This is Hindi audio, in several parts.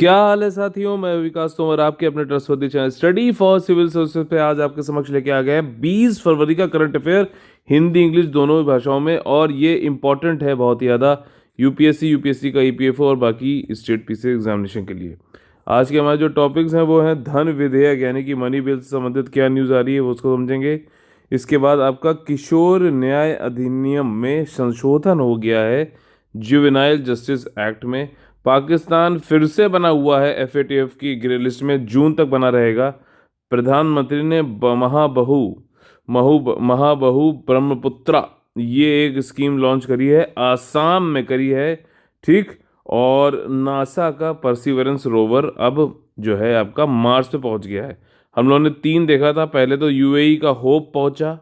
क्या हाल है साथियों। मैं विकास तोमर आपके अपने trustworthy channel study for civil services पे आज आपके समक्ष लेके आ गए हैं 20 फरवरी का करंट अफेयर हिंदी इंग्लिश दोनों ही भाषाओं में। और ये इंपॉर्टेंट है बहुत ही ज़्यादा यूपीएससी का ईपीएफओ और बाकी स्टेट पीसी एग्जामिनेशन के लिए। आज के हमारे जो टॉपिक्स हैं वो हैं धन विधेयक यानी कि मनी बिल से संबंधित क्या न्यूज़ आ रही है वो उसको समझेंगे। इसके बाद आपका किशोर न्याय अधिनियम में संशोधन हो गया है जुवेनाइल जस्टिस एक्ट में। पाकिस्तान फिर से बना हुआ है एफएटीएफ की ग्रे लिस्ट में, जून तक बना रहेगा। प्रधानमंत्री ने महाबहू ब्रह्मपुत्रा ये एक स्कीम लॉन्च करी है, आसाम में करी है। ठीक। और नासा का परसिवरेंस रोवर अब जो है आपका मार्स पे पहुंच गया है। हम लोगों ने 3 देखा था, पहले तो यूएई का होप पहुंचा,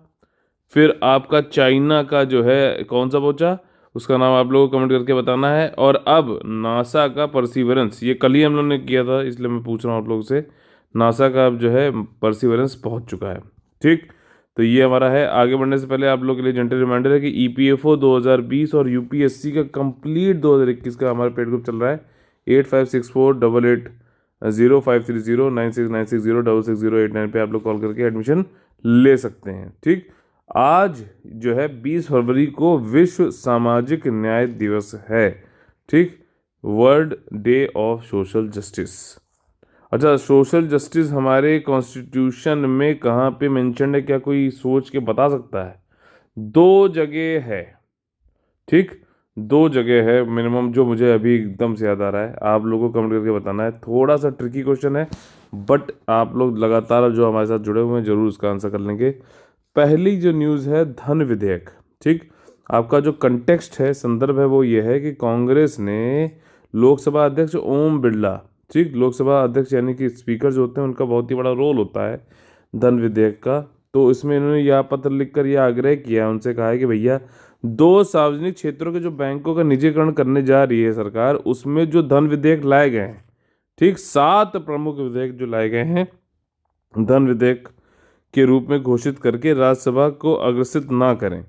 फिर आपका चाइना का जो है कौन सा पहुंचा उसका नाम आप लोगों को कमेंट करके बताना है, और अब नासा का परसिवरेंस ये कल ही हम लोगों ने किया था इसलिए मैं पूछ रहा हूँ आप लोगों से। नासा का अब जो है परसिवरेंस पहुंच चुका है। ठीक। तो ये हमारा है। आगे बढ़ने से पहले आप लोगों के लिए जेंटल रिमाइंडर है कि ईपीएफओ 2020 और यूपीएससी का कंप्लीट 2021 का हमारा पेड ग्रुप चल रहा है। 8564880530 9696066089 पे आप लोग कॉल करके एडमिशन ले सकते हैं। ठीक। आज जो है 20 फरवरी को विश्व सामाजिक न्याय दिवस है। ठीक। World day of social justice. अच्छा, सोशल जस्टिस हमारे कॉन्स्टिट्यूशन में कहाँ पे मेंशन है, क्या कोई सोच के बता सकता है? 2 जगह है। ठीक। 2 जगह है मिनिमम जो मुझे अभी एकदम से याद आ रहा है, आप लोगों को कमेंट करके बताना है। थोड़ा सा ट्रिकी क्वेश्चन है बट आप लोग लगातार जो हमारे साथ जुड़े हुए हैं जरूर उसका आंसर कर लेंगे। पहली जो न्यूज़ है धन विधेयक। ठीक। आपका जो कंटेक्स्ट है, संदर्भ है, वो ये है कि कांग्रेस ने लोकसभा अध्यक्ष ओम बिरला, ठीक, लोकसभा अध्यक्ष यानी कि स्पीकर जो होते हैं उनका बहुत ही बड़ा रोल होता है धन विधेयक का। तो इसमें इन्होंने यह पत्र लिखकर यह आग्रह किया है, उनसे कहा है कि भैया 2 सार्वजनिक क्षेत्रों के जो बैंकों का निजीकरण करने जा रही है सरकार, उसमें जो धन विधेयक लाए गए हैं, ठीक, 7 प्रमुख विधेयक जो लाए गए हैं धन विधेयक के रूप में घोषित करके राज्यसभा को अग्रसित ना करें।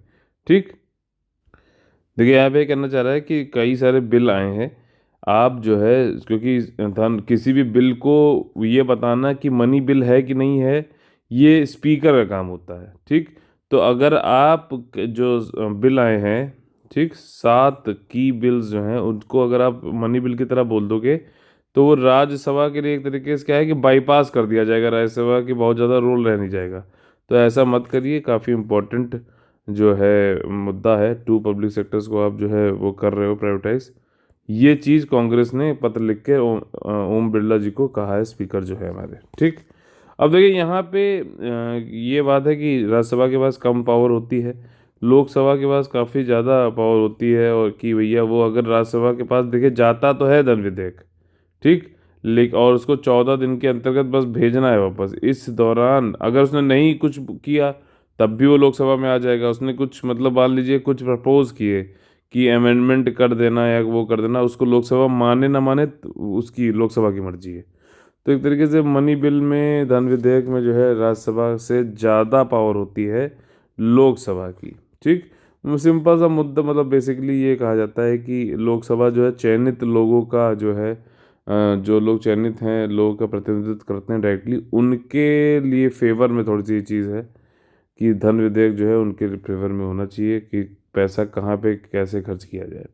ठीक। देखिए यहाँ पे कहना चाह रहा है कि कई सारे बिल आए हैं, आप जो है क्योंकि धन किसी भी बिल को ये बताना कि मनी बिल है कि नहीं है ये स्पीकर का काम होता है। ठीक। तो अगर आप जो बिल आए हैं, ठीक, 7 की बिल्स जो हैं उनको अगर आप मनी बिल की तरह बोल दोगे तो वो राज्यसभा के लिए एक तरीके से क्या है कि बाईपास कर दिया जाएगा, राज्यसभा की बहुत ज़्यादा रोल रह नहीं जाएगा। तो ऐसा मत करिए, काफ़ी इम्पोर्टेंट जो है मुद्दा है। 2 पब्लिक सेक्टर्स को आप जो है वो कर रहे हो प्राइवेटाइज। ये चीज़ कांग्रेस ने पत्र लिख के ओम बिरला जी को कहा है, स्पीकर जो है हमारे। ठीक। अब देखिए यहाँ पे ये बात है कि राज्यसभा के पास कम पावर होती है, लोकसभा के पास काफ़ी ज़्यादा पावर होती है, और कि भैया वो अगर राज्यसभा के पास देखिए जाता तो है धन विधेयक, ठीक, लेकिन और उसको 14 दिन के अंतर्गत बस भेजना है वापस। इस दौरान अगर उसने नहीं कुछ किया तब भी वो लोकसभा में आ जाएगा। उसने कुछ मतलब मान लीजिए कुछ प्रपोज किए कि अमेंडमेंट कर देना या वो कर देना, उसको लोकसभा माने ना माने तो उसकी लोकसभा की मर्जी है। तो एक तरीके से मनी बिल में धन विधेयक में जो है राज्यसभा से ज़्यादा पावर होती है लोकसभा की। ठीक। सिंपल सा मुद्दा, मतलब बेसिकली ये कहा जाता है कि लोकसभा जो है चयनित लोगों का जो है जो लोग चयनित हैं, लोगों का प्रतिनिधित्व करते हैं डायरेक्टली, उनके लिए फेवर में थोड़ी सी ये चीज़ है कि धन विधेयक जो है उनके फेवर में होना चाहिए कि पैसा कहाँ पे कैसे खर्च किया जाए।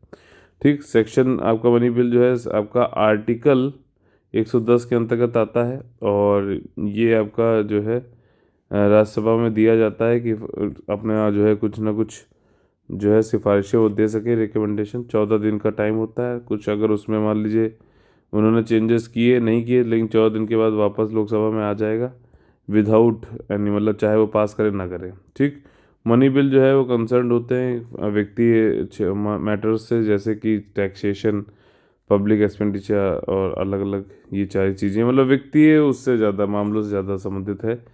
ठीक। सेक्शन आपका मनी बिल जो है आपका आर्टिकल 110 के अंतर्गत आता है, और ये आपका जो है राज्यसभा में दिया जाता है कि अपना जो है कुछ ना कुछ जो है सिफारिशें वो दे सके, रिकमेंडेशन। 14 दिन का टाइम होता है, कुछ अगर उसमें मान लीजिए उन्होंने चेंजेस किए नहीं किए, लेकिन 14 दिन के बाद वापस लोकसभा में आ जाएगा विदाउट एनी, मतलब चाहे वो पास करे ना करे। ठीक। मनी बिल जो है वो कंसर्न होते हैं व्यक्ति मैटर्स से, जैसे कि टैक्सेशन, पब्लिक एक्सपेंडिचर और अलग अलग ये सारी चीज़ें, मतलब वित्तीय उससे ज़्यादा मामलों से ज़्यादा संबंधित है।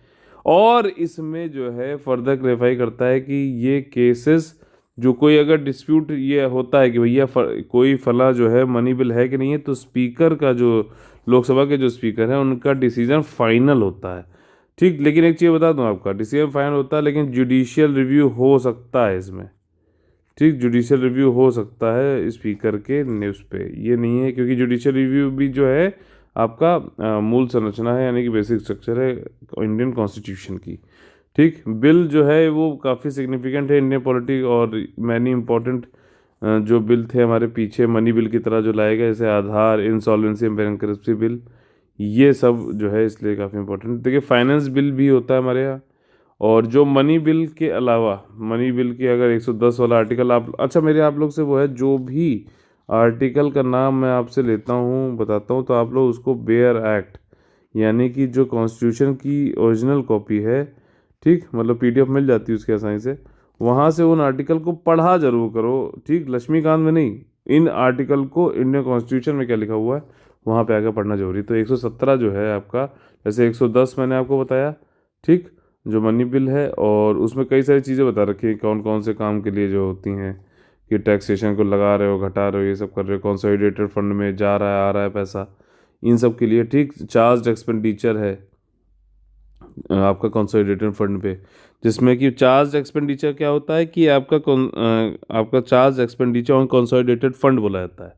और इसमें जो है फर्दर क्लेरिफाई करता है कि ये केसेस जो कोई अगर डिस्प्यूट ये होता है कि भैया कोई फला जो है मनी बिल है कि नहीं है, तो स्पीकर का जो लोकसभा के जो स्पीकर हैं उनका डिसीजन फाइनल होता है। ठीक। लेकिन एक चीज़ बता दूं आपका, डिसीजन फाइनल होता है लेकिन जुडिशियल रिव्यू हो सकता है इसमें। ठीक, जुडिशियल रिव्यू हो सकता है स्पीकर के न्यूज़ पे, ये नहीं है, क्योंकि जुडिशियल रिव्यू भी जो है आपका मूल संरचना है, यानी कि बेसिक स्ट्रक्चर है इंडियन कॉन्स्टिट्यूशन की। ठीक, बिल जो है वो काफ़ी सिग्निफिकेंट है इंडियन पॉलिटिक, और मैनी इंपॉर्टेंट जो बिल थे हमारे पीछे मनी बिल की तरह जो लाए गए, जैसे आधार, इंसॉल्वेंसी एंड बैंकरप्सी बिल, ये सब जो है इसलिए काफ़ी इंपॉर्टेंट। देखिए फाइनेंस बिल भी होता है हमारे यहाँ, और जो मनी बिल के अलावा, मनी बिल की अगर 110 वाला आर्टिकल आप, अच्छा मेरे आप लोग से वो है, जो भी आर्टिकल का नाम मैं आपसे लेता हूँ बताता हूँ, तो आप लोग उसको बेयर एक्ट, यानी कि जो कॉन्स्टिट्यूशन की ओरिजिनल कॉपी है, ठीक, मतलब पीडीएफ मिल जाती है उसके आसानी से, वहाँ से उन आर्टिकल को पढ़ा जरूर करो। ठीक, लक्ष्मीकांत में नहीं, इन आर्टिकल को इंडियन कॉन्स्टिट्यूशन में क्या लिखा हुआ है वहाँ पे आकर पढ़ना जरूरी। तो 117 जो है आपका, जैसे 110 मैंने आपको बताया, ठीक, जो मनी बिल है, और उसमें कई सारी चीज़ें बता रखी हैं कौन कौन से काम के लिए जो होती हैं, कि टैक्सेशन को लगा रहे हो, घटा रहे हो, ये सब कर रहे हो, कंसोलिडेटेड फंड में जा रहा है आ रहा है पैसा, इन सब के लिए। ठीक, चार्ज एक्सपेंडिचर है आपका कंसोलिडेटेड फंड पे, जिसमें कि चार्ज एक्सपेंडिचर क्या होता है कि आपका charge expenditure on consolidated fund बोला जाता है।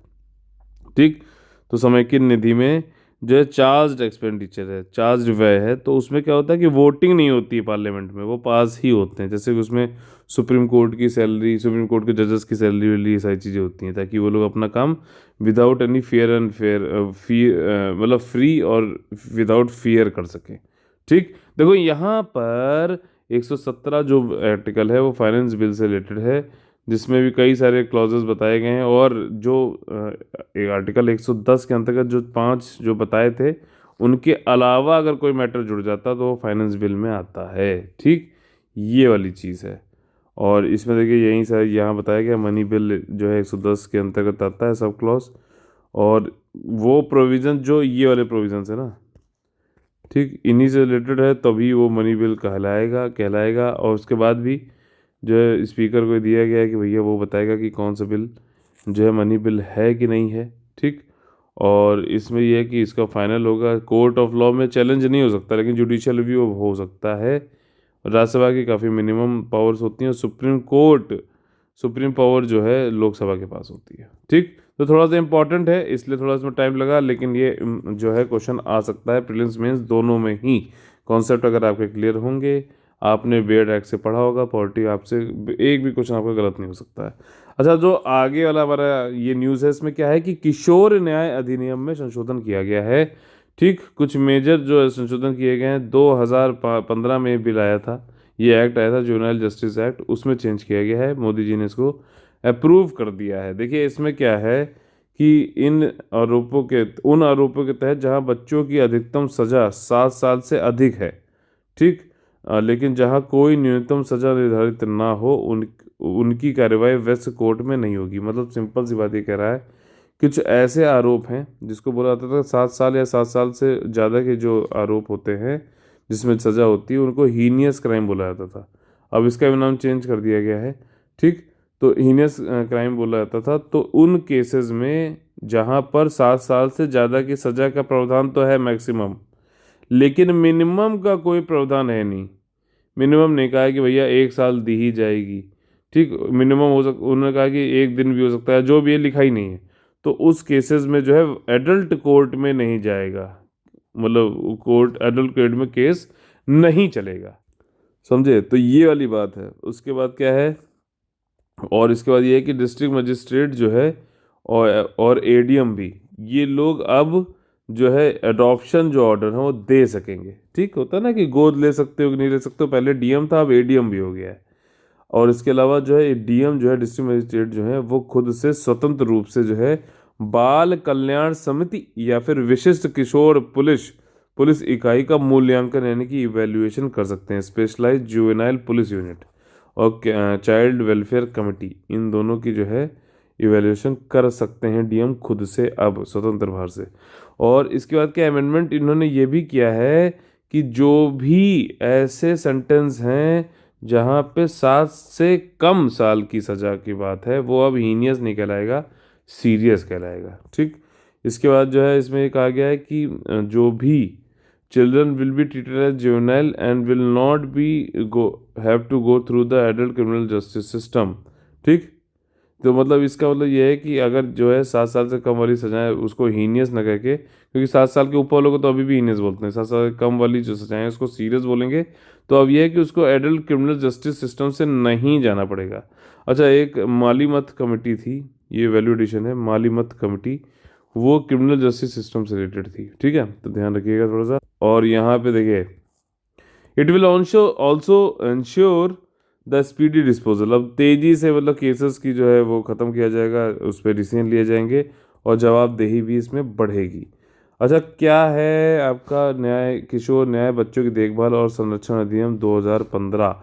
ठीक, तो समेकित निधि में जो है चार्ज एक्सपेंडिचर है, चार्ज व्यय है, तो उसमें क्या होता है कि वोटिंग नहीं होती है पार्लियामेंट में, वो पास ही होते हैं। जैसे कि उसमें सुप्रीम कोर्ट की सैलरी, सुप्रीम कोर्ट के जजेस की सैलरी वैलरी, ये सारी चीज़ें होती हैं, ताकि वो लोग अपना काम without any fair and fair मतलब फ्री और विदाउट फियर कर सकें। ठीक, देखो यहाँ पर 117 जो आर्टिकल है वो फाइनेंस बिल से रिलेटेड है, जिसमें भी कई सारे क्लॉजेस बताए गए हैं, और जो एक आर्टिकल 110 के अंतर्गत जो 5 जो बताए थे, उनके अलावा अगर कोई मैटर जुड़ जाता तो वो फाइनेंस बिल में आता है। ठीक, ये वाली चीज़ है। और इसमें देखिए यहीं से यहाँ बताया गया मनी बिल जो है 110 के अंतर्गत आता है सब क्लॉज, और वो प्रोविज़न जो ये वाले प्रोविजंस है ना, ठीक, इन्हीं से रिलेटेड है, तभी वो मनी बिल कहलाएगा कहलाएगा। और उसके बाद भी जो है स्पीकर को दिया गया है कि भैया वो बताएगा कि कौन सा बिल जो है मनी बिल है कि नहीं है। ठीक, और इसमें यह है कि इसका फाइनल होगा, कोर्ट ऑफ लॉ में चैलेंज नहीं हो सकता, लेकिन जुडिशियल रिव्यू हो सकता है। राज्यसभा की काफ़ी मिनिमम पावर्स होती हैं, और सुप्रीम पावर जो है लोकसभा के पास होती है। ठीक, तो थोड़ा सा इंपॉर्टेंट है, इसलिए थोड़ा इसमें टाइम लगा, लेकिन ये जो है क्वेश्चन आ सकता है प्रीलिम्स मेंस दोनों में ही। कॉन्सेप्ट अगर आपके क्लियर होंगे, आपने बेयर एक्ट से पढ़ा होगा पॉलिटी, आपसे एक भी क्वेश्चन आपका गलत नहीं हो सकता है। अच्छा, जो आगे वाला हमारा ये न्यूज़ है, इसमें क्या है कि किशोर न्याय अधिनियम में संशोधन किया गया है। ठीक, कुछ मेजर जो है संशोधन किए गए हैं। 2015 में बिल आया था, ये एक्ट आया था जुवेनाइल जस्टिस एक्ट, उसमें चेंज किया गया है, मोदी जी ने इसको अप्रूव कर दिया है। देखिए इसमें क्या है कि उन आरोपों के तहत जहां बच्चों की अधिकतम सज़ा 7 साल से अधिक है, ठीक, लेकिन जहां कोई न्यूनतम सज़ा निर्धारित ना हो, उनकी कार्रवाई वेस्ट कोर्ट में नहीं होगी। मतलब सिंपल सी बात ये कह रहा है, कुछ ऐसे आरोप हैं जिसको बोला जाता था 7 साल या 7 साल से ज़्यादा के जो आरोप होते हैं जिसमें सज़ा होती है, उनको हीनियस क्राइम बोला जाता था। अब इसका भी नाम चेंज कर दिया गया है। ठीक, तो हीनियस क्राइम बोला जाता था, तो उन केसेस में जहां पर 7 साल से ज़्यादा की सज़ा का प्रावधान तो है मैक्सिमम, लेकिन मिनिमम का कोई प्रावधान है नहीं। मिनिमम नहीं कहा है कि भैया 1 साल दी ही जाएगी। ठीक, मिनिमम उन्होंने कहा कि 1 दिन भी हो सकता है, जो भी ये लिखा ही नहीं है। तो उस केसेस में जो है एडल्ट कोर्ट में नहीं जाएगा, मतलब एडल्ट कोर्ट में केस नहीं चलेगा। समझे, तो ये वाली बात है। उसके बाद क्या है, और इसके बाद ये है कि डिस्ट्रिक्ट मजिस्ट्रेट जो है और एडीएम भी, ये लोग अब जो है अडॉप्शन जो ऑर्डर है वो दे सकेंगे। ठीक, होता है ना कि गोद ले सकते हो कि नहीं ले सकते हो, पहले डीएम था, अब एडीएम भी हो गया है। और इसके अलावा जो है डीएम जो है डिस्ट्रिक्ट मजिस्ट्रेट जो है वो खुद से स्वतंत्र रूप से जो है बाल कल्याण समिति या फिर विशिष्ट किशोर पुलिस इकाई का मूल्यांकन यानी कि इवैल्यूएशन कर सकते हैं। स्पेशलाइज्ड जुवेनाइल पुलिस यूनिट और चाइल्ड वेलफेयर कमेटी, इन दोनों की जो है इवैल्यूएशन कर सकते हैं डीएम खुद से, अब स्वतंत्र भार से। और इसके बाद क्या अमेंडमेंट इन्होंने ये भी किया है कि जो भी ऐसे सेंटेंस हैं जहाँ पे 7 से कम साल की सज़ा की बात है, वो अब हीनियस नहीं कहलाएगा, सीरियस कहलाएगा। ठीक, इसके बाद जो है इसमें कहा गया है कि जो भी children will be treated as juvenile and will not be have to go through the adult criminal justice system। ठीक, तो मतलब इसका मतलब ये है कि अगर जो है 7 साल से कम वाली सजाएं उसको हीनियस न कह के, क्योंकि 7 साल के ऊपर वालों को तो अभी भी हीनियस बोलते हैं, 7 साल से कम वाली जो सजाएं उसको सीरियस बोलेंगे। तो अब ये है कि उसको एडल्ट क्रिमिनल जस्टिस सिस्टम से नहीं जाना पड़ेगा। अच्छा, एक माली मत कमेटी थी, ये वैल्यू एडिशन है, माली मत कमेटी, वो क्रिमिनल जस्टिस सिस्टम से रिलेटेड थी। ठीक है, तो ध्यान रखिएगा थोड़ा सा। और यहाँ पे देखिए, it will also ensure the speedy disposal, अब तेजी से मतलब केसेस की जो है वो ख़त्म किया जाएगा, उस पर डिसीजन लिए जाएंगे और जवाबदेही भी इसमें बढ़ेगी। अच्छा, क्या है आपका न्याय किशोर न्याय बच्चों की देखभाल और संरक्षण अधिनियम 2015,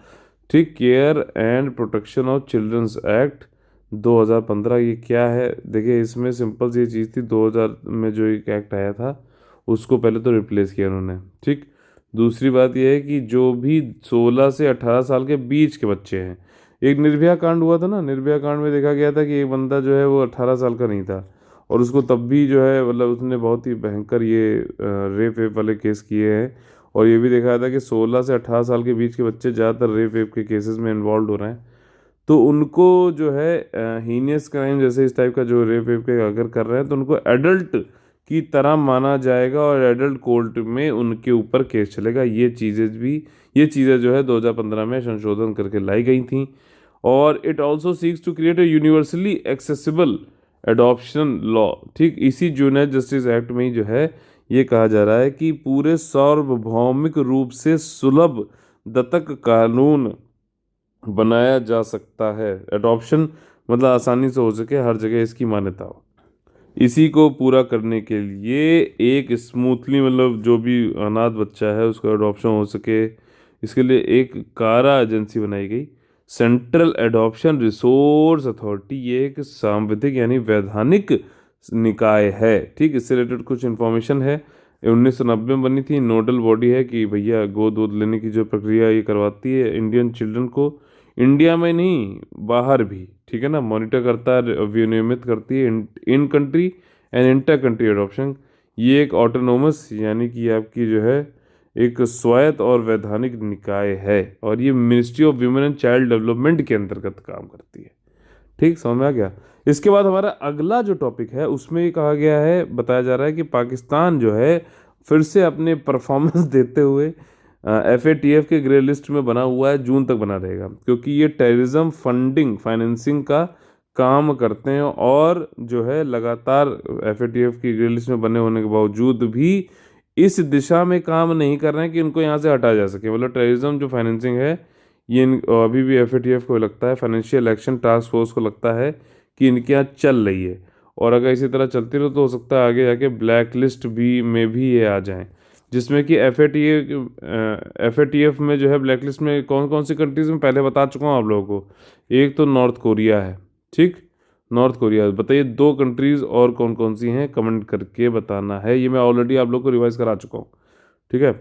ठीक, care and protection of childrens act 2015, ये क्या है? देखिए, इसमें सिंपल सी चीज़ थी, 2000 में जो एक एक्ट आया था उसको पहले तो रिप्लेस किया उन्होंने। ठीक, दूसरी बात यह है कि जो भी 16 से 18 साल के बीच के बच्चे हैं, एक निर्भया कांड हुआ था ना, निर्भया कांड में देखा गया था कि एक बंदा जो है वो 18 साल का नहीं था, और उसको तब भी जो है मतलब उसने बहुत ही भयंकर ये रेप वेप वाले केस किए हैं। और ये भी देखा था कि 16 से 18 साल के बीच के बच्चे ज़्यादातर रेप वेप के केसेस में इन्वॉल्व हो रहे हैं। तो उनको जो है हीनियस क्राइम जैसे इस टाइप का जो रेप वेप के अगर कर रहे हैं तो उनको एडल्ट की तरह माना जाएगा और एडल्ट कोर्ट में उनके ऊपर केस चलेगा। ये चीज़ें जो है 2015 में संशोधन करके लाई गई थी। और it also seeks to create a universally accessible adoption law. ठीक, इसी जूनियर जस्टिस एक्ट में ही जो है ये कहा जा रहा है कि पूरे सार्वभौमिक रूप से सुलभ दत्तक कानून बनाया जा सकता है। एडॉप्शन मतलब आसानी से हो सके, हर जगह इसकी मान्यता हो। इसी को पूरा करने के लिए एक स्मूथली मतलब जो भी अनाथ बच्चा है उसका एडॉप्शन हो सके, इसके लिए एक कारा एजेंसी बनाई गई, सेंट्रल एडॉप्शन रिसोर्स अथॉरिटी। ये एक सांविधिक यानी वैधानिक निकाय है। ठीक, इससे रिलेटेड कुछ इन्फॉर्मेशन है। 1990 में बनी थी, नोडल बॉडी है कि भैया गोद वोद लेने की जो प्रक्रिया ये करवाती है इंडियन चिल्ड्रन को, इंडिया में नहीं बाहर भी, ठीक है ना, मॉनिटर करता है, विनियमित करती है in country and inter country adoption. ये एक ऑटोनोमस यानी कि आपकी जो है एक स्वायत्त और वैधानिक निकाय है, और ये ministry of women and child development के अंतर्गत काम करती है। ठीक, समझ में आ गया। इसके बाद हमारा अगला जो टॉपिक है उसमें ये कहा गया है, बताया जा रहा है कि पाकिस्तान जो है फिर से अपने परफॉर्मेंस देते हुए FATF के ग्रे लिस्ट में बना हुआ है, जून तक बना रहेगा, क्योंकि ये टेररिज्म फंडिंग फाइनेंसिंग का काम करते हैं, और जो है लगातार FATF की ग्रे लिस्ट में बने होने के बावजूद भी इस दिशा में काम नहीं कर रहे हैं कि इनको यहाँ से हटाया जा सके। मतलब टेररिज्म जो फाइनेंसिंग है ये अभी भी FATF को लगता है, फाइनेंशियल एक्शन टास्क फोर्स को लगता है कि इनके यहाँ चल रही है, और अगर इसी तरह चलती रहो तो हो सकता है आगे जाके ब्लैक लिस्ट भी में भी ये आ जाएं, जिसमें कि FATF में जो है ब्लैक लिस्ट में कौन कौन सी कंट्रीज में पहले बता चुका हूँ आप लोगों को। एक तो नॉर्थ कोरिया है। ठीक, नॉर्थ कोरिया, बताइए 2 कंट्रीज और कौन कौन सी हैं, कमेंट करके बताना है। ये मैं ऑलरेडी आप लोग को रिवाइज करा चुका हूँ। ठीक है,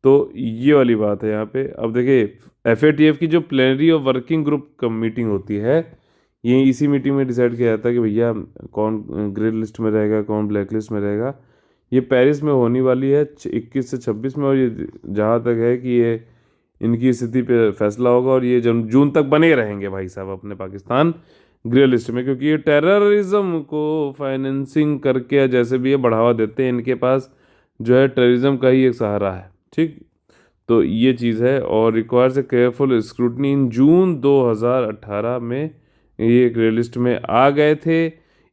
तो ये वाली बात है यहाँ पे। अब देखिए, FATF की जो प्लेनरी और वर्किंग ग्रुप मीटिंग होती है, ये इसी मीटिंग में डिसाइड किया जाता है कि भैया कौन ग्रे लिस्ट में रहेगा, कौन ब्लैक लिस्ट में रहेगा। ये पेरिस में होने वाली है 21 से 26 में, और ये जहाँ तक है कि ये इनकी स्थिति पे फैसला होगा, और ये जून तक बने रहेंगे भाई साहब अपने पाकिस्तान ग्रे लिस्ट में, क्योंकि ये टेररिज्म को फाइनेंसिंग करके या जैसे भी ये बढ़ावा देते हैं, इनके पास जो है टेररिज्म का ही एक सहारा है। ठीक, तो ये चीज़ है, और रिक्वायर्स ए केयरफुल स्क्रूटनी। इन जून 2018 में ये ग्रे लिस्ट में आ गए थे।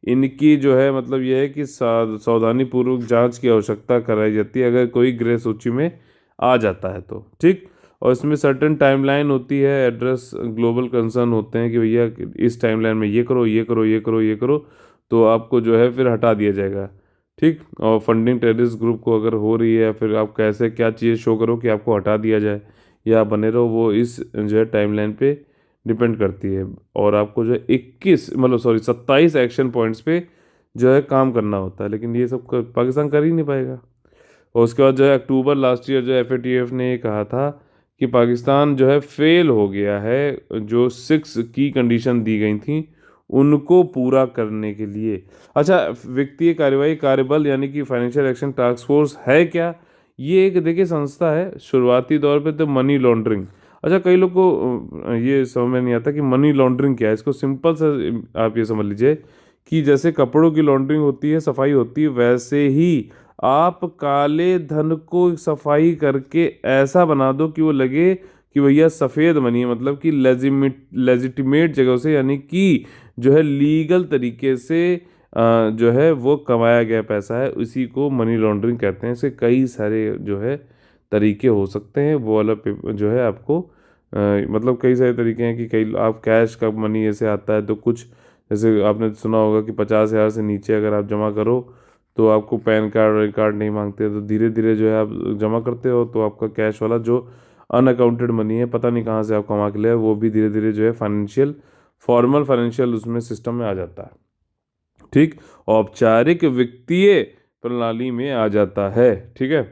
इनकी जो है मतलब ये है कि सावधानी पूर्वक जांच की आवश्यकता कराई जाती है अगर कोई ग्रे सूची में आ जाता है तो। ठीक, और इसमें सर्टेन टाइमलाइन होती है, एड्रेस ग्लोबल कंसर्न होते हैं कि भैया इस टाइमलाइन में ये करो ये करो ये करो ये करो, तो आपको जो है फिर हटा दिया जाएगा। ठीक, और फंडिंग टेररिस्ट ग्रुप को अगर हो रही है, फिर आप कैसे क्या चीज़ शो करो कि आपको हटा दिया जाए या बने रहो, वो इस जो है टाइमलाइन पे डिपेंड करती है। और आपको जो है 27 एक्शन पॉइंट्स पे जो है काम करना होता है, लेकिन ये सब पाकिस्तान कर ही नहीं पाएगा। और उसके बाद जो है अक्टूबर लास्ट ईयर जो FATF ने ये कहा था कि पाकिस्तान जो है फेल हो गया है, जो 6 की कंडीशन दी गई थी उनको पूरा करने के लिए। अच्छा, वित्तीय कार्यवाही कार्यबल यानी कि फाइनेंशियल एक्शन टास्क फोर्स है क्या? ये एक देखिए संस्था है, शुरुआती दौर पे तो मनी लॉन्ड्रिंग, अच्छा, कई लोग को ये समझ में नहीं आता कि मनी लॉन्ड्रिंग क्या है। इसको सिंपल से आप ये समझ लीजिए कि जैसे कपड़ों की लॉन्ड्रिंग होती है, सफाई होती है, वैसे ही आप काले धन को सफाई करके ऐसा बना दो कि वो लगे कि भैया सफ़ेद मनी है, मतलब कि लेजिटिमेट जगह से, यानी कि जो है लीगल तरीके से जो है वो कमाया गया पैसा है, उसी को मनी लॉन्ड्रिंग कहते हैं। इसके कई सारे जो है तरीके हो सकते हैं, वो वाला जो है आपको मतलब कई सारे तरीके हैं कि कई आप कैश का मनी ऐसे आता है तो कुछ, जैसे आपने सुना होगा कि 50,000 से नीचे अगर आप जमा करो तो आपको पैन कार्ड और कार्ड नहीं मांगते, तो धीरे धीरे जो है आप जमा करते हो तो आपका कैश वाला जो अनअकाउंटेड मनी है, पता नहीं कहाँ से आप कमा के ले आए, वो भी धीरे धीरे जो है फॉर्मल फाइनेंशियल उसमें सिस्टम में आ जाता है। ठीक, औपचारिक वित्तीय प्रणाली में आ जाता है। ठीक है,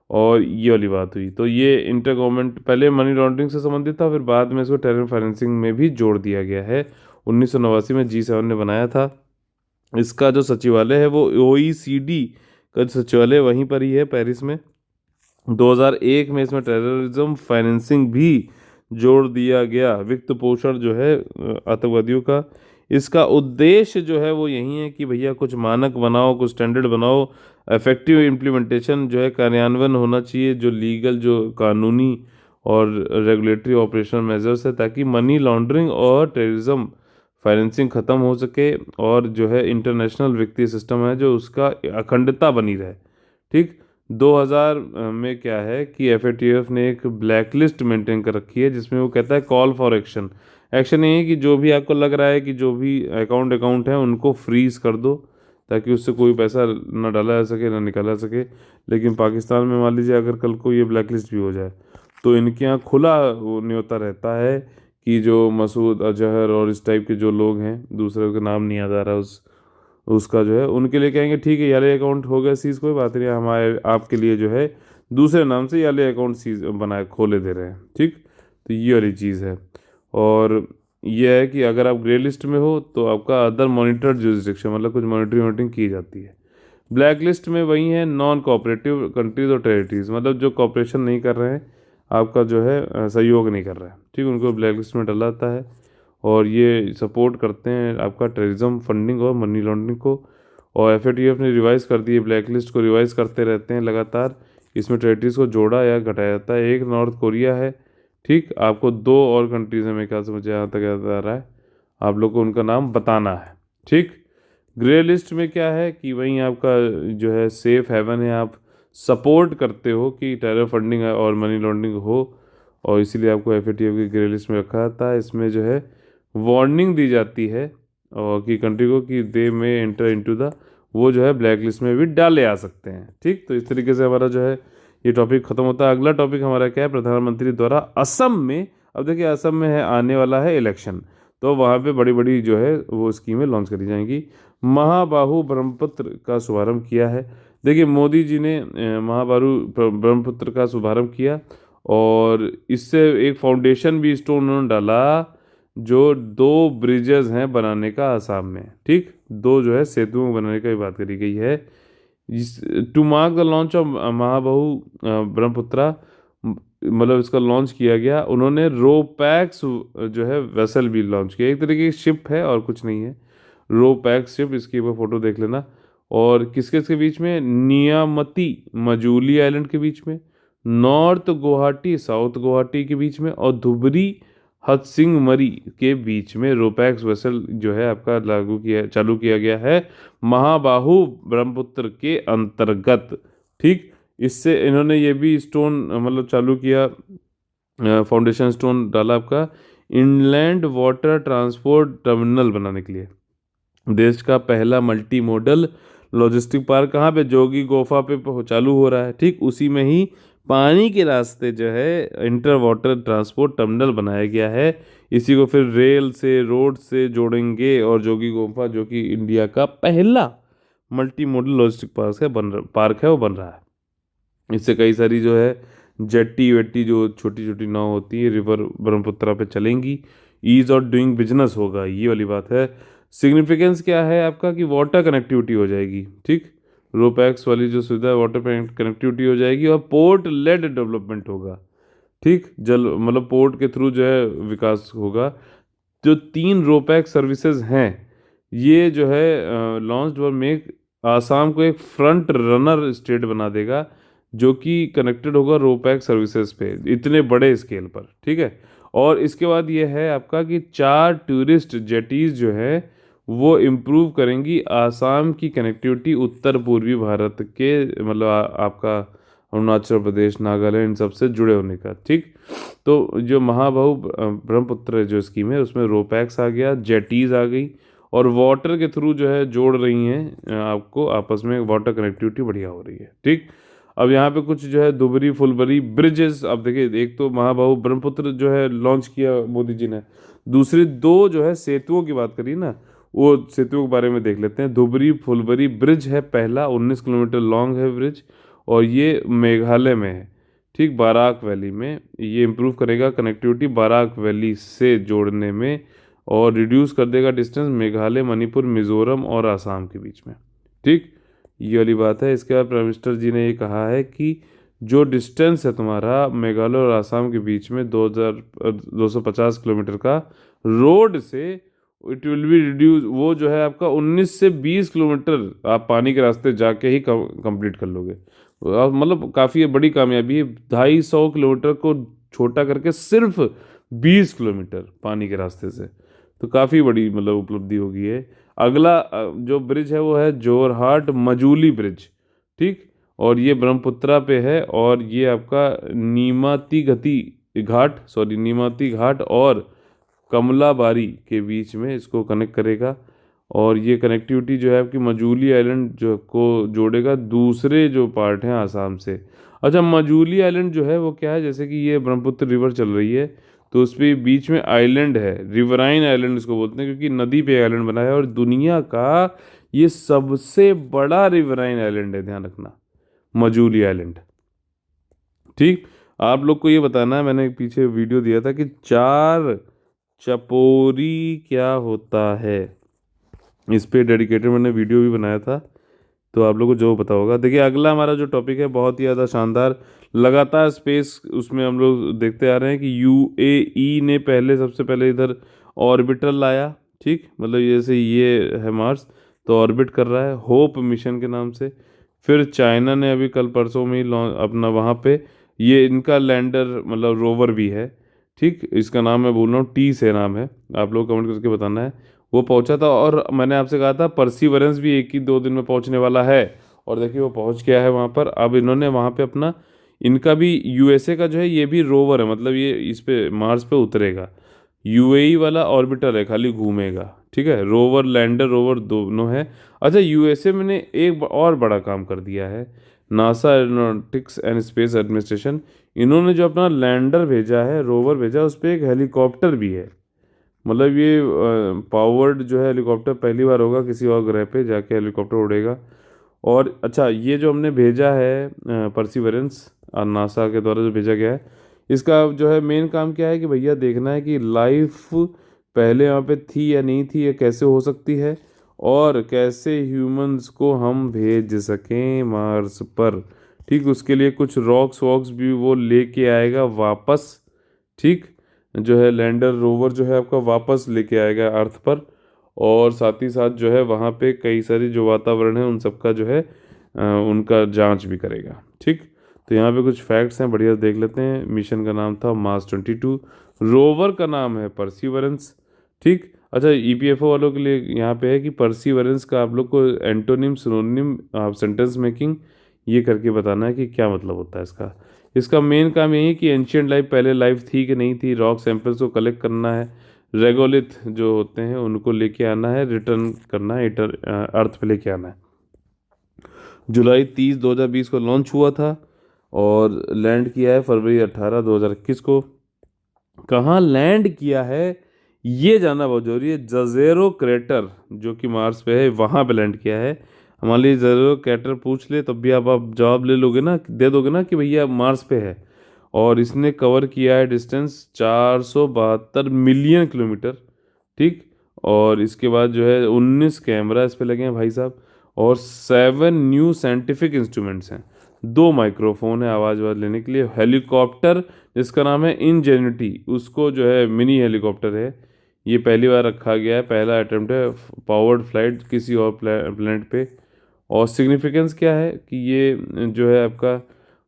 और ये वाली बात हुई, तो ये इंटर गवर्नमेंट पहले मनी लॉन्ड्रिंग से संबंधित था, फिर बाद में इसको टेरर फाइनेंसिंग में भी जोड़ दिया गया है। 1989 में G7 ने बनाया था। इसका जो सचिवालय है वो OECD का सचिवालय वहीं पर ही है, पेरिस में। 2001 में इसमें टेररिज्म फाइनेंसिंग भी जोड़ दिया गया, वित्त पोषण जो है आतंकवादियों का। इसका उद्देश्य जो है वो यही है कि भैया कुछ मानक बनाओ, कुछ स्टैंडर्ड बनाओ, इफेक्टिव इम्प्लीमेंटेशन जो है कार्यान्वयन होना चाहिए, जो लीगल, जो कानूनी और रेगुलेटरी ऑपरेशन मेजर्स है, ताकि मनी लॉन्ड्रिंग और टेररिज्म फाइनेंसिंग ख़त्म हो सके, और जो है इंटरनेशनल वित्तीय सिस्टम है जो उसका अखंडता बनी रहे। ठीक, 2000 में क्या है कि FATF ने एक ब्लैक लिस्ट मेंटेन कर रखी है, जिसमें वो कहता है कॉल फॉर एक्शन। एक्शन ये है कि जो भी आपको लग रहा है कि जो भी अकाउंट है उनको फ्रीज कर दो, ताकि उससे कोई पैसा ना डाला जा सके ना निकाला जा सके। लेकिन पाकिस्तान में मान लीजिए अगर कल को ये ब्लैक लिस्ट भी हो जाए तो इनके यहाँ खुला वो न्योता रहता है कि जो मसूद अजहर और इस टाइप के जो लोग हैं, दूसरे का नाम नहीं याद आ रहा उसका जो है, उनके लिए कहेंगे ठीक है याले अकाउंट हो गया सीज, कोई बात नहीं, हमारे आपके लिए जो है दूसरे नाम से याले अकाउंट सीज बनाए खोले दे रहे हैं। ठीक, तो ये वाली चीज़ है। और ये है कि अगर आप ग्रे लिस्ट में हो तो आपका अदर मॉनिटर्ड जुरिस्डिक्शन, मतलब कुछ मॉनिटरिंग की जाती है। ब्लैक लिस्ट में वही है नॉन कोऑपरेटिव कंट्रीज और टेरिटरीज, मतलब जो कॉपरेशन नहीं कर रहे हैं, आपका जो है सहयोग नहीं कर रहा है, ठीक, उनको ब्लैक लिस्ट में डाला जाता है। और ये सपोर्ट करते हैं आपका टेररिज्म फंडिंग और मनी लॉन्ड्रिंग को। और FATF ने रिवाइज कर दी है, ब्लैक लिस्ट को रिवाइज करते रहते हैं लगातार। इसमें टेरिटरीज को जोड़ा या घटाया जाता है। एक नॉर्थ कोरिया है, ठीक, आपको दो और कंट्रीज है मेरे ख्याल से, मुझे यहाँ तक याद आ रहा है, आप लोग को उनका नाम बताना है। ठीक, ग्रे लिस्ट में क्या है कि वहीं आपका जो है सेफ हेवन है, आप सपोर्ट करते हो कि टेरर फंडिंग और मनी लॉन्ड्रिंग हो, और इसीलिए आपको FATF की ग्रे लिस्ट में रखा जाता है। इसमें जो है वार्निंग दी जाती है और कि कंट्री को कि दे में एंटर इनटू द, वो जो है ब्लैक लिस्ट में भी डाले आ सकते हैं। ठीक, तो इस तरीके से हमारा जो है ये टॉपिक खत्म होता है। अगला टॉपिक हमारा क्या है, प्रधानमंत्री द्वारा असम में, अब देखिए असम में है आने वाला है इलेक्शन, तो वहाँ पे बड़ी बड़ी जो है वो स्कीमें लॉन्च करी जाएंगी। महाबाहु ब्रह्मपुत्र का शुभारंभ किया है। देखिए मोदी जी ने महाबाहु ब्रह्मपुत्र का शुभारंभ किया, और इससे एक फाउंडेशन भी स्टोन उन्होंने डाला, जो दो ब्रिजेस हैं बनाने का आसाम में। ठीक, दो जो है सेतुओं बनाने का भी बात करी गई है। To mark the launch of Mahabahu Brahmaputra, मतलब इसका लॉन्च किया गया। उन्होंने रोपैक्स जो है वेसल भी लॉन्च किया, एक तरीके की शिप है और कुछ नहीं है, रोपैक्स शिप, इसकी एक बार फोटो देख लेना। और किसके इसके बीच में, नियामती मजूली आइलैंड के बीच में, नॉर्थ गुवाहाटी साउथ गुवाहाटी के बीच में, और धुबरी हथसिंग मरी के बीच में रोपैक्स वेसल जो है आपका चालू किया गया है महाबाहु ब्रह्मपुत्र के अंतर्गत। ठीक, इससे इन्होंने ये भी स्टोन मतलब चालू किया, फाउंडेशन स्टोन डाला आपका इनलैंड वाटर ट्रांसपोर्ट टर्मिनल बनाने के लिए। देश का पहला मल्टी मॉडल लॉजिस्टिक पार्क कहाँ पे, जोगी गोफा पे चालू हो रहा है। ठीक, उसी में ही पानी के रास्ते जो है इंटर वाटर ट्रांसपोर्ट टर्मिनल बनाया गया है। इसी को फिर रेल से रोड से जोड़ेंगे, और जोगी गोफा जो कि इंडिया का पहला मल्टी मॉडल लॉजिस्टिक पार्क है वो बन रहा है। इससे कई सारी जो है जेट्टी वेट्टी जो छोटी छोटी नाव होती है रिवर ब्रह्मपुत्रा पे चलेंगी, ईज ऑफ डूइंग बिजनेस होगा, ये वाली बात है। सिग्निफिकेंस क्या है आपका कि वाटर कनेक्टिविटी हो जाएगी। ठीक, रोपैक्स वाली जो सुविधा है वाटर कनेक्टिविटी हो जाएगी, और पोर्ट लेड डेवलपमेंट होगा। ठीक, जल मतलब पोर्ट के थ्रू जो है विकास होगा। जो 3 रोपैक सर्विसेज हैं, ये जो है लॉन्च्ड और मेक आसाम को एक फ्रंट रनर स्टेट बना देगा, जो कि कनेक्टेड होगा रोपैक सर्विसेज पे इतने बड़े स्केल पर। ठीक है, और इसके बाद ये है आपका कि 4 टूरिस्ट जेटीज जो है वो इम्प्रूव करेंगी आसाम की कनेक्टिविटी उत्तर पूर्वी भारत के मतलब आपका अरुणाचल प्रदेश, नागालैंड, इन सबसे जुड़े होने का। ठीक, तो जो महाबाहु ब्रह्मपुत्र जो स्कीम है उसमें रोपैक्स आ गया, जेटीज आ गई, और वाटर के थ्रू जो है जोड़ रही हैं आपको आपस में, वाटर कनेक्टिविटी बढ़िया हो रही है। ठीक, अब यहाँ पे कुछ जो है दुबरी फुलबरी ब्रिजेस, अब देखिए एक तो महाबाहु ब्रह्मपुत्र जो है लॉन्च किया मोदी जी ने, दूसरी दो जो है सेतुओं की बात करिए ना, वो सेतुओं के बारे में देख लेते हैं। धुबरी फुलबरी ब्रिज है पहला, 19 किलोमीटर लॉन्ग है ब्रिज, और ये मेघालय में है। ठीक, बाराक वैली में ये इम्प्रूव करेगा कनेक्टिविटी बाराक वैली से जोड़ने में, और रिड्यूस कर देगा डिस्टेंस मेघालय, मणिपुर, मिजोरम और आसाम के बीच में। ठीक, ये वाली बात है। इसके बाद प्राइम मिनिस्टर जी ने ये कहा है कि जो डिस्टेंस है तुम्हारा मेघालय और आसाम के बीच में 250 किलोमीटर का रोड से, इट विल बी रिड्यूस, वो जो है आपका 19 से 20 किलोमीटर आप पानी के रास्ते जाके ही कंप्लीट कर लोगे। मतलब काफ़ी बड़ी कामयाबी है, 250 किलोमीटर को छोटा करके सिर्फ 20 किलोमीटर पानी के रास्ते से, तो काफ़ी बड़ी मतलब उपलब्धि होगी है। अगला जो ब्रिज है वो है जोरहाट मजूली ब्रिज। ठीक, और ये ब्रह्मपुत्रा पे है, और ये आपका नीमाती घाट और कमलाबारी के बीच में इसको कनेक्ट करेगा। और ये कनेक्टिविटी जो है आपकी मजूली आइलैंड जो को जोड़ेगा दूसरे जो पार्ट हैं आसाम से। अच्छा, मजूली आइलैंड जो है वो क्या है, जैसे कि ये ब्रह्मपुत्र रिवर चल रही है, तो उस पे बीच में आइलैंड है, रिवराइन आइलैंड इसको बोलते हैं, क्योंकि नदी पे आइलैंड बना है, और दुनिया का ये सबसे बड़ा रिवराइन आइलैंड है, ध्यान रखना, मजूली आइलैंड। ठीक, आप लोग को ये बताना है, मैंने एक पीछे वीडियो दिया था कि चार चपोरी क्या होता है, इस पे डेडिकेटेड मैंने वीडियो भी बनाया था, तो आप लोगों को जो पता होगा। देखिए अगला हमारा जो टॉपिक है बहुत ही ज़्यादा शानदार, लगातार स्पेस उसमें हम लोग देखते आ रहे हैं कि यूएई ने सबसे पहले इधर ऑर्बिटर लाया। ठीक, मतलब जैसे ये है मार्स, तो ऑर्बिट कर रहा है होप मिशन के नाम से। फिर चाइना ने अभी कल परसों में ही अपना वहाँ पे ये इनका लैंडर मतलब रोवर भी है। ठीक, इसका नाम मैं बोल रहा हूँ, टी से नाम है, आप लोग कमेंट करके बताना है। वो पहुंचा था, और मैंने आपसे कहा था परसीवरेंस भी 1 ही 2 दिन में पहुंचने वाला है, और देखिए वो पहुंच गया है वहां पर। अब इन्होंने वहां पे अपना, इनका भी यूएसए का जो है ये भी रोवर है, मतलब ये इस पे मार्स पे उतरेगा। यूएई वाला ऑर्बिटर है, खाली घूमेगा। ठीक है, रोवर लैंडर रोवर दोनों है। अच्छा, यूएसए में ने एक और बड़ा काम कर दिया है, NASA aeronautics and space administration, इन्होंने जो अपना लैंडर भेजा है, रोवर भेजा, उस पर एक हेलीकॉप्टर भी है। मतलब ये पावर्ड जो है हेलीकॉप्टर पहली बार होगा, किसी और ग्रह पे जाके हेलीकॉप्टर उड़ेगा। और अच्छा, ये जो हमने भेजा है परसिवरेंस नासा के द्वारा जो भेजा गया है, इसका जो है मेन काम क्या है कि भैया देखना है कि लाइफ पहले यहाँ पे थी या नहीं थी, या कैसे हो सकती है, और कैसे ह्यूमंस को हम भेज सकें मार्स पर। ठीक, उसके लिए कुछ रॉक्स वॉक्स भी वो लेके आएगा वापस। ठीक, जो है लैंडर रोवर जो है आपका वापस लेके आएगा अर्थ पर, और साथ ही साथ जो है वहाँ पे कई सारी जो वातावरण है उन सबका जो है उनका जांच भी करेगा। ठीक, तो यहाँ पे कुछ फैक्ट्स हैं, बढ़िया देख लेते हैं। मिशन का नाम था मार्स 22, रोवर का नाम है परसीवरेंस। ठीक, अच्छा, ईपीएफओ वालों के लिए यहाँ पे है कि परसीवरेंस का आप लोग को एंटोनिम सिनोनिम सेंटेंस मेकिंग ये करके बताना है कि क्या मतलब होता है इसका। इसका मेन काम यही है कि एंशियंट लाइफ पहले लाइफ थी कि नहीं थी, रॉक सैंपल्स को कलेक्ट करना है, रेगोलिथ जो होते हैं उनको लेके आना है, रिटर्न करना है, अर्थ पे लेके आना है। जुलाई 30 2020 को लॉन्च हुआ था, और लैंड किया है फरवरी 18 2021 को। कहाँ लैंड किया है ये जानना बहुत जरूरी है। जजेरो क्रेटर जो कि मार्स पे है, वहाँ पे लैंड किया है। हमारे लिए जजेरो क्रेटर पूछ ले तब भी आप जवाब ले लोगे ना, दे दोगे ना कि भैया मार्स पे है। और इसने कवर किया है डिस्टेंस 472 मिलियन किलोमीटर। ठीक, और इसके बाद जो है 19 कैमरा इस पे लगे हैं भाई साहब, और 7 न्यू साइंटिफिक इंस्ट्रूमेंट्स हैं। 2 माइक्रोफोन है आवाज़ लेने के लिए। हेलीकॉप्टर जिसका नाम है इंजेनिटी, उसको जो है मिनी हेलीकॉप्टर है, ये पहली बार रखा गया है, पहला अटेम्प्ट है पावर्ड फ्लाइट किसी और प्लेनेट पे। और सिग्निफिकेंस क्या है कि ये जो है आपका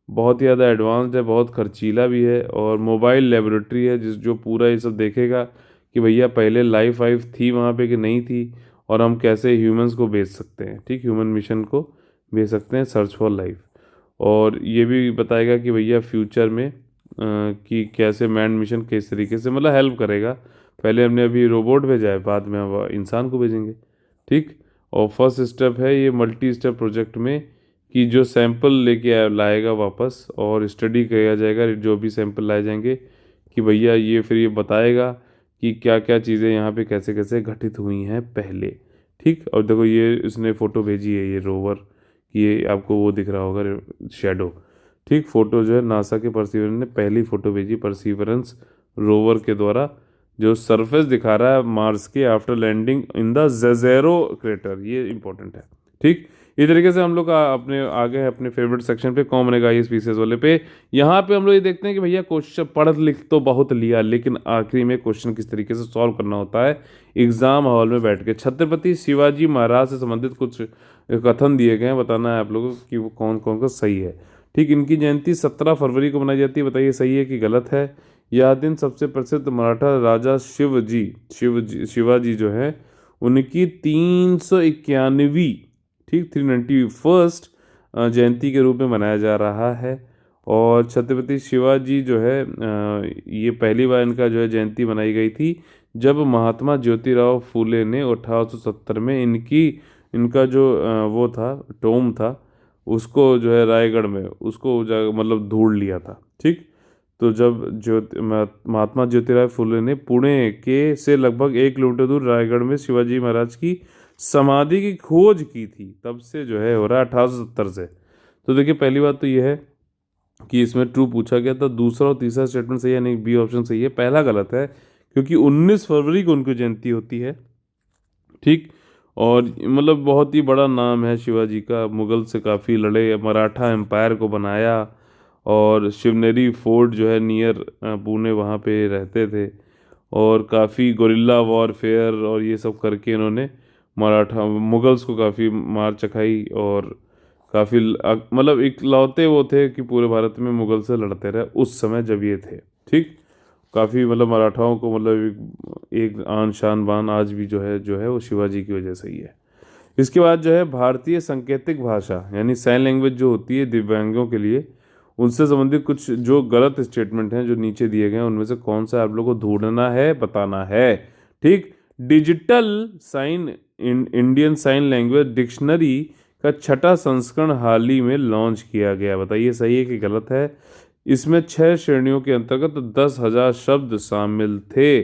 बहुत ही ज़्यादा एडवांस्ड है, बहुत खर्चीला भी है, और मोबाइल लेबोरेटरी है जिस जो पूरा ये सब देखेगा कि भैया पहले लाइफ वाइफ थी वहाँ पे कि नहीं थी, और हम कैसे ह्यूमंस को भेज सकते हैं, ठीक, ह्यूमन मिशन को भेज सकते हैं सर्च फॉर लाइफ। और ये भी बताएगा कि भैया फ्यूचर में कि कैसे मैन मिशन किस तरीके से मतलब हेल्प करेगा। पहले हमने अभी रोबोट भेजा है, बाद में अब इंसान को भेजेंगे, ठीक। और फर्स्ट स्टेप है ये मल्टी स्टेप प्रोजेक्ट में कि जो सैंपल लेके लाएगा वापस और स्टडी किया जाएगा जो भी सैंपल लाए जाएंगे, कि भैया ये फिर ये बताएगा कि क्या क्या चीज़ें यहाँ पे कैसे कैसे घटित हुई हैं पहले, ठीक। और देखो ये इसने फ़ोटो भेजी है ये रोवर कि ये आपको वो दिख रहा होगा शेडो, ठीक। फ़ोटो जो है नासा के परसीवरेंस ने पहली फ़ोटो भेजी परसीवरेंस रोवर के द्वारा, जो सरफेस दिखा रहा है मार्स के after landing in the Jezero crater, ये इंपॉर्टेंट है, ठीक। इस तरीके से हम लोग अपने आगे हैं अपने फेवरेट सेक्शन पे, कॉमन है स्पीसीज वाले पे। यहाँ पे हम लोग ये देखते हैं कि भैया क्वेश्चन पढ़ लिख तो बहुत लिया, लेकिन आखिरी में क्वेश्चन किस तरीके से सॉल्व करना होता है एग्जाम हॉल में बैठ के। छत्रपति शिवाजी महाराज से संबंधित कुछ कथन दिए गए हैं, बताना है आप लोगों को कि वो कौन कौन का सही है, ठीक। इनकी जयंती 17 फरवरी को मनाई जाती है, बताइए सही है कि गलत है। यह दिन सबसे प्रसिद्ध मराठा राजा शिवाजी जो है उनकी 391वीं, ठीक, 391st जयंती के रूप में मनाया जा रहा है। और छत्रपति शिवाजी जो है ये पहली बार इनका जो है जयंती मनाई गई थी जब महात्मा ज्योतिराव फूले ने 1870 में इनका जो वो था टोम था, उसको जो है रायगढ़ में उसको मतलब ढूंढ लिया था, ठीक। तो जब महात्मा ज्योतिराव फुले ने पुणे के से लगभग 1 किलोमीटर दूर रायगढ़ में शिवाजी महाराज की समाधि की खोज की थी, तब से जो है हो रहा है 1870 से। तो देखिए पहली बात तो ये है कि इसमें ट्रू पूछा गया था, दूसरा और तीसरा स्टेटमेंट सही है, नहीं बी ऑप्शन सही है, पहला गलत है क्योंकि 19 फरवरी को उनकी जयंती होती है, ठीक। और मतलब बहुत ही बड़ा नाम है शिवाजी का, मुगल से काफ़ी लड़े, मराठा एम्पायर को बनाया, और शिवनेरी फोर्ट जो है नियर पुणे वहाँ पे रहते थे, और काफ़ी गोरिल्ला वॉरफेयर और ये सब करके इन्होंने मराठा मुगल्स को काफ़ी मार चखाई, और काफ़ी मतलब इकलौते वो थे कि पूरे भारत में मुगल से लड़ते रहे उस समय जब ये थे, ठीक। काफ़ी मतलब मराठाओं को मतलब एक आन शान बान आज भी जो है वो शिवाजी की वजह से ही है। इसके बाद जो है भारतीय सांकेतिक भाषा यानी साइन लैंग्वेज जो होती है दिव्यांगों के लिए, उनसे संबंधित कुछ जो गलत स्टेटमेंट हैं जो नीचे दिए गए हैं उनमें से कौन सा आप लोगों को ढूंढना है, बताना है, ठीक। Digital sign Indian sign language dictionary का 6ठा संस्करण हाल ही में लॉन्च किया गया, बताइए सही है कि गलत है। इसमें 6 श्रेणियों के अंतर्गत 10,000 शब्द शामिल थे,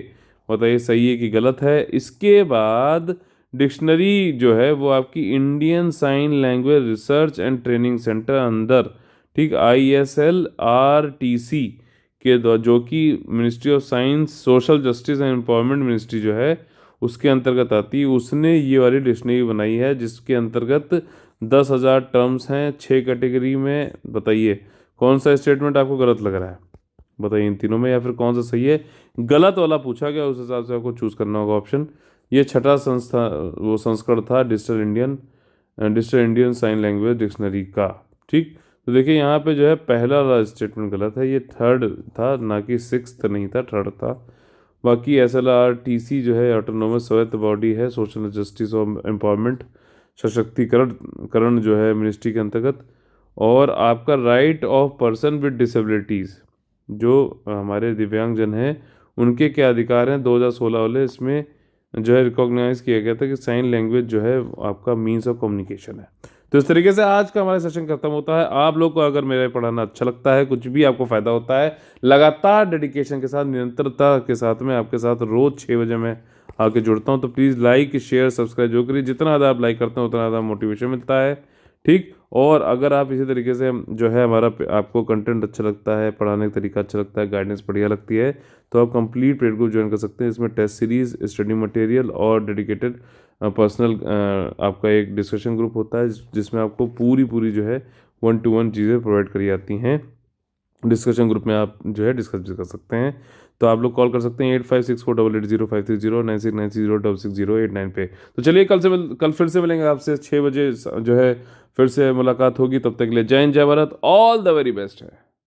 बताइए सही है कि गलत है। इसके बाद डिक्शनरी जो है वो आपकी Indian sign language research and training centre अंदर, ठीक, ISLRTC के द्वारा, जो कि ministry of science social justice and empowerment ministry जो है उसके अंतर्गत आती है, उसने ये वाली डिक्शनरी बनाई है जिसके अंतर्गत 10,000 टर्म्स हैं 6 कैटेगरी में। बताइए कौन सा स्टेटमेंट आपको गलत लग रहा है, बताइए इन तीनों में या फिर कौन सा सही है। गलत वाला पूछा गया, उस हिसाब से आपको चूज करना होगा ऑप्शन। ये 6ठा संस्था वो संस्करण था digital Indian sign language dictionary का, ठीक। तो देखिए यहाँ पे जो है पहला वाला स्टेटमेंट गलत है, ये थर्ड था ना कि सिक्स्थ नहीं था, थर्ड था। बाकी SLRTC जो है ऑटोनोमस स्वायत्त बॉडी है, सोशल जस्टिस और एम्पावरमेंट सशक्तिकरण जो है मिनिस्ट्री के अंतर्गत। और आपका right of person with disabilities, जो हमारे दिव्यांगजन हैं उनके क्या अधिकार हैं 2016 वाले, इसमें जो है रिकॉग्नाइज किया गया था कि साइन लैंग्वेज जो है आपका मीन्स ऑफ कम्युनिकेशन है। तो इस तरीके से आज का हमारा सेशन खत्म होता है। आप लोग को अगर मेरा पढ़ाना अच्छा लगता है, कुछ भी आपको फ़ायदा होता है, लगातार डेडिकेशन के साथ निरंतरता के साथ में आपके साथ रोज़ 6 बजे मैं आके जुड़ता हूँ, तो प्लीज़ लाइक शेयर सब्सक्राइब जो करिए, जितना ज़्यादा आप लाइक करते हैं उतना ज़्यादा मोटिवेशन मिलता है, ठीक। और अगर आप इसी तरीके से जो है हमारा आपको कंटेंट अच्छा लगता है, पढ़ाने का तरीका अच्छा लगता है, गाइडेंस बढ़िया लगती है, तो आप कंप्लीट पेड ग्रुप ज्वाइन कर सकते हैं। इसमें टेस्ट सीरीज, स्टडी मटेरियल और डेडिकेटेड पर्सनल आपका एक डिस्कशन ग्रुप होता है जिसमें आपको पूरी जो है 1-to-1 चीज़ें प्रोवाइड करी जाती हैं। डिस्कशन ग्रुप में आप जो है डिस्कस भी कर सकते हैं। तो आप लोग कॉल कर सकते हैं 8564880530 969066066089 पे। तो चलिए कल फिर से मिलेंगे आपसे 6 बजे जो है फिर से मुलाकात होगी। तब तक के लिए जय हिंद, जय Bharat, all the very best है।